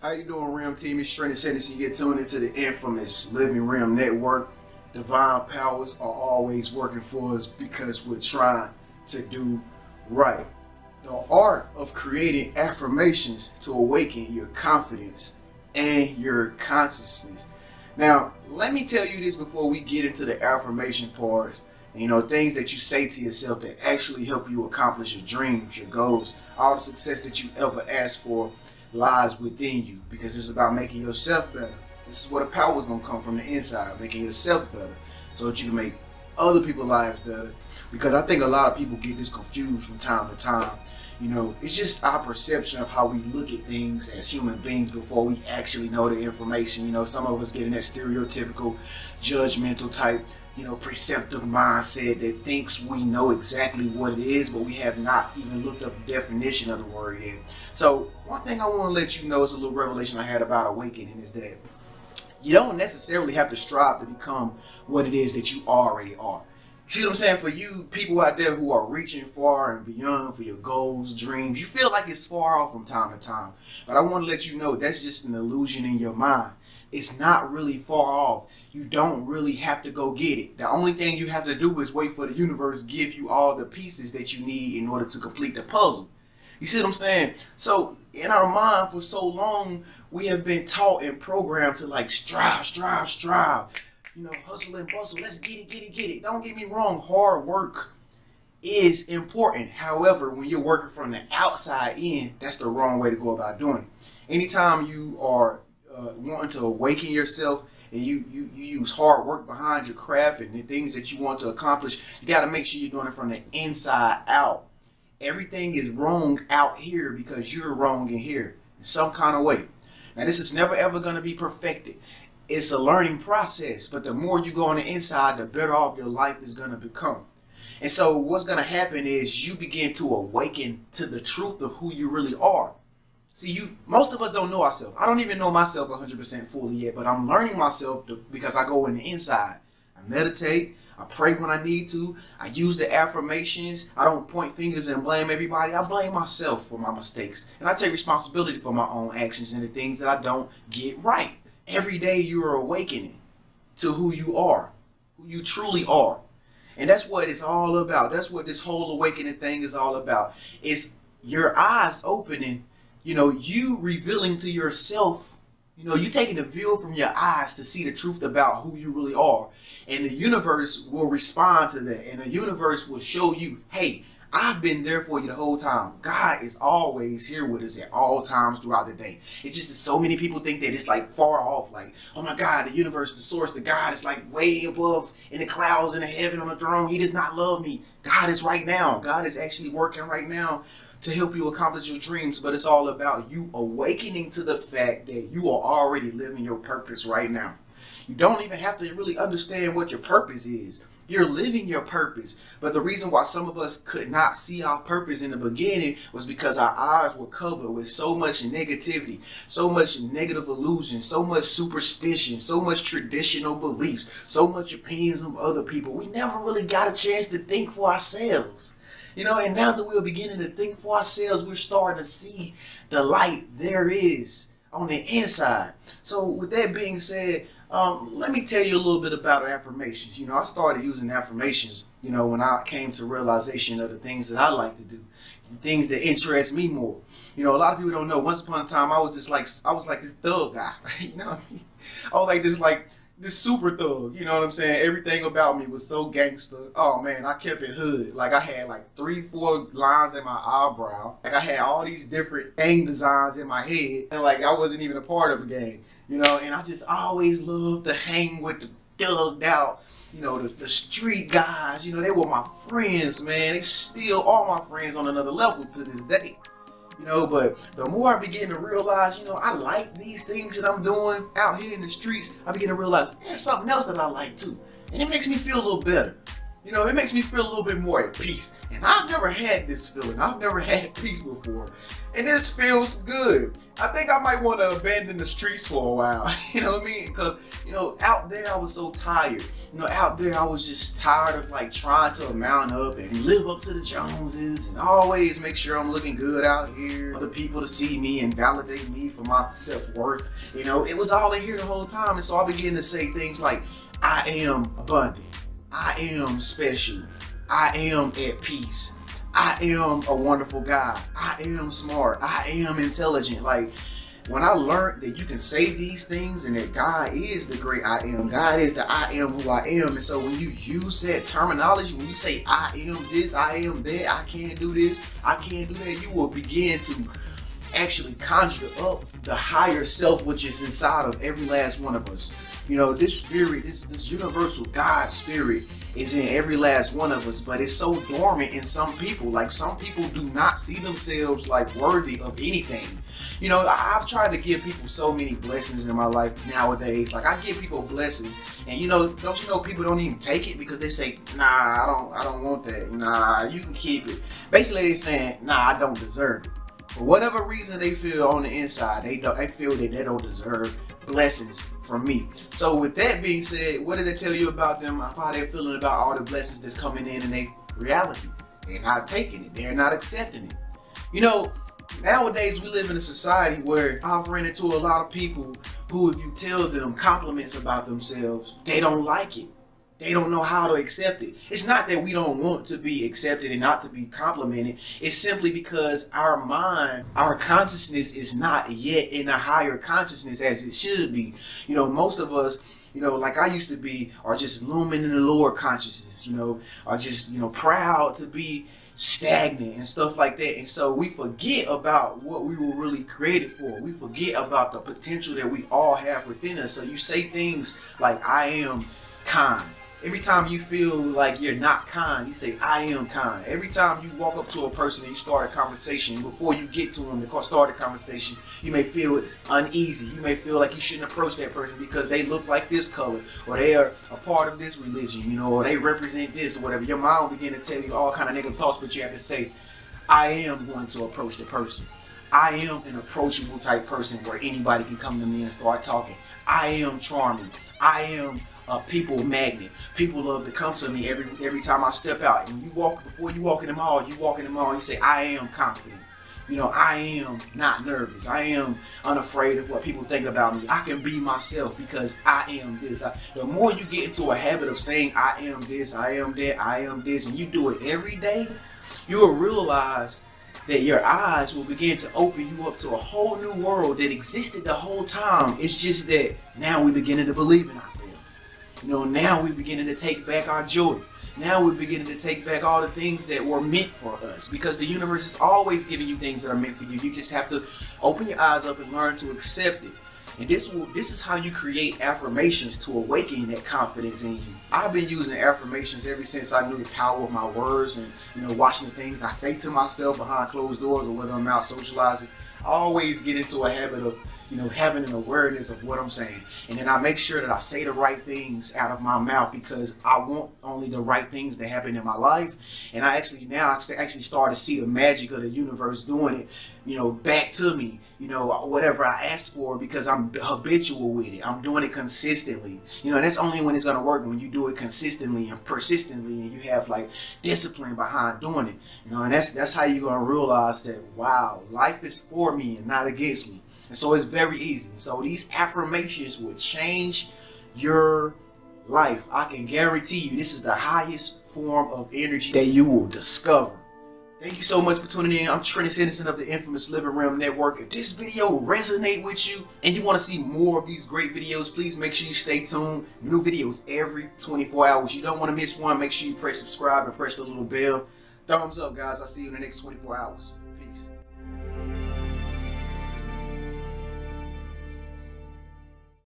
How you doing, Realm Team? It's Trenius, and you're tuned into the infamous Living Realm Network. Divine powers are always working for us because we're trying to do right. The art of creating affirmations to awaken your confidence and your consciousness. Now, let me tell you this before we get into the affirmation part. Things that you say to yourself that actually help you accomplish your dreams, your goals, all the success that you ever asked for lies within you, because it's about making yourself better. This is where the power is going to come from, the inside, making yourself better so that you can make other people's lives better. Because I think a lot of people get this confused from time to time. It's just our perception of how we look at things as human beings before we actually know the information. Some of us get in that stereotypical, judgmental type, preceptive mindset that thinks we know exactly what it is, but we have not even looked up the definition of the word yet. So one thing I want to let you know is a little revelation I had about awakening is that you don't necessarily have to strive to become what it is that you already are. See what I'm saying? For you people out there who are reaching far and beyond for your goals, dreams, you feel like it's far off from time to time. But I want to let you know that's just an illusion in your mind. It's not really far off. You don't really have to go get it. The only thing you have to do is wait for the universe to give you all the pieces that you need in order to complete the puzzle. You see what I'm saying? So in our mind for so long, we have been taught and programmed to like strive. Hustle and bustle. Let's get it. Don't get me wrong. Hard work is important. However, when you're working from the outside in, that's the wrong way to go about doing it. Anytime you are wanting to awaken yourself and you use hard work behind your craft and the things that you want to accomplish, you got to make sure you're doing it from the inside out. Everything is wrong out here because you're wrong in here in some kind of way. Now, this is never ever going to be perfected. It's a learning process, but the more you go on the inside, the better off your life is going to become. And so what's going to happen is you begin to awaken to the truth of who you really are. See, most of us don't know ourselves. I don't even know myself 100% fully yet, but I'm learning myself because I go in the inside. I meditate. I pray when I need to. I use the affirmations. I don't point fingers and blame everybody. I blame myself for my mistakes. And I take responsibility for my own actions and the things that I don't get right. Every day you are awakening to who you are, who you truly are. And that's what it's all about. That's what this whole awakening thing is all about. It's your eyes opening, you revealing to yourself, you taking the veil from your eyes to see the truth about who you really are. And the universe will respond to that. And the universe will show you, hey, I've been there for you the whole time. God is always here with us at all times throughout the day. It's just that so many people think that it's like far off. Like, oh my God, the universe, the source, the God is like way above in the clouds, in the heaven, on the throne. He does not love me. God is right now. God is actually working right now to help you accomplish your dreams. But it's all about you awakening to the fact that you are already living your purpose right now. You don't even have to really understand what your purpose is. You're living your purpose. But the reason why some of us could not see our purpose in the beginning was because our eyes were covered with so much negativity, so much negative illusion, so much superstition, so much traditional beliefs, so much opinions of other people. We never really got a chance to think for ourselves. And now that we're beginning to think for ourselves, we're starting to see the light there is on the inside. So with that being said, let me tell you a little bit about affirmations. I started using affirmations, when I came to realization of the things that I like to do, the things that interest me more. A lot of people don't know. Once upon a time, I was like this thug guy. What I mean? I was like this super thug. You know what I'm saying? Everything about me was so gangster. Oh man, I kept it hood. Like I had like 3-4 lines in my eyebrow. Like I had all these different gang designs in my head, and like I wasn't even a part of a gang. And I just always loved to hang with the thugged out, the street guys. They were my friends, man. They still are my friends on another level to this day. But the more I begin to realize, I like these things that I'm doing out here in the streets, I begin to realize there's something else that I like too. And it makes me feel a little better. You know, it makes me feel a little bit more at peace. And I've never had this feeling. I've never had peace before. And this feels good. I think I might want to abandon the streets for a while. You know what I mean? Because, you know, out there I was so tired. You know, out there I was just tired of like trying to mount up and live up to the Joneses and always make sure I'm looking good out here. Other people to see me and validate me for my self-worth. You know, it was all in here the whole time. And so I began to say things like, I am abundant. I am special. I am at peace. I am a wonderful guy. I am smart. I am intelligent. Like, when I learned that you can say these things and that God is the great I am, God is the I am who I am. And so when you use that terminology, when you say I am this, I am that, I can't do this, I can't do that, you will begin to actually conjure up the higher self which is inside of every last one of us. You know, this spirit, this universal God spirit is in every last one of us, but it's so dormant in some people. Like, some people do not see themselves like worthy of anything. You know, I've tried to give people so many blessings in my life nowadays. Like, I give people blessings, and you know, don't you know, people don't even take it because they say, nah, I don't want that. Nah, you can keep it. Basically, they're saying, nah, I don't deserve it. For whatever reason they feel on the inside, they feel that they don't deserve blessings from me. So with that being said, what did it tell you about them? How they're feeling about all the blessings that's coming in their reality? They're not taking it. They're not accepting it. You know, nowadays we live in a society where I've ran into a lot of people who, if you tell them compliments about themselves, they don't like it. They don't know how to accept it. It's not that we don't want to be accepted and not to be complimented. It's simply because our mind, our consciousness is not yet in a higher consciousness as it should be. You know, most of us, you know, like I used to be, are just looming in the lower consciousness, you know, are just, you know, proud to be stagnant and stuff like that. And so we forget about what we were really created for. We forget about the potential that we all have within us. So you say things like, I am kind. Every time you feel like you're not kind, you say, I am kind. Every time you walk up to a person and you start a conversation, before you get to them to start a conversation, you may feel uneasy. You may feel like you shouldn't approach that person because they look like this color, or they are a part of this religion, you know, or they represent this or whatever. Your mind will begin to tell you all kind of negative thoughts, but you have to say, I am going to approach the person. I am an approachable type person where anybody can come to me and start talking. I am charming. I am a people magnet. People love to come to me every time I step out. And you walk, before you walk in the mall, you say, I am confident. You know, I am not nervous. I am unafraid of what people think about me. I can be myself because I am this. The more you get into a habit of saying, I am this, I am that, I am this, and you do it every day, you will realize that your eyes will begin to open you up to a whole new world that existed the whole time. It's just that now we're beginning to believe in ourselves. You know, now we're beginning to take back our joy. Now we're beginning to take back all the things that were meant for us, because the universe is always giving you things that are meant for you. You just have to open your eyes up and learn to accept it. And this is how you create affirmations to awaken that confidence in you. I've been using affirmations ever since I knew the power of my words, and, you know, watching the things I say to myself behind closed doors or whether I'm out socializing. I always get into a habit of, you know, having an awareness of what I'm saying. And then I make sure that I say the right things out of my mouth, because I want only the right things to happen in my life. And I actually start to see the magic of the universe doing it, you know, back to me, you know, whatever I asked for, because I'm habitual with it. I'm doing it consistently. You know, and that's only when it's going to work, when you do it consistently and persistently, and you have like discipline behind doing it. You know, and that's how you're going to realize that, wow, life is for me and not against me. And so it's very easy. So these affirmations will change your life. I can guarantee you this is the highest form of energy that you will discover. Thank you so much for tuning in. I'm Trenius Innocent of the infamous Living Realm Network. If this video resonates with you and you want to see more of these great videos, please make sure you stay tuned. New videos every 24 hours. You don't want to miss one. Make sure you press subscribe and press the little bell. Thumbs up, guys. I'll see you in the next 24 hours.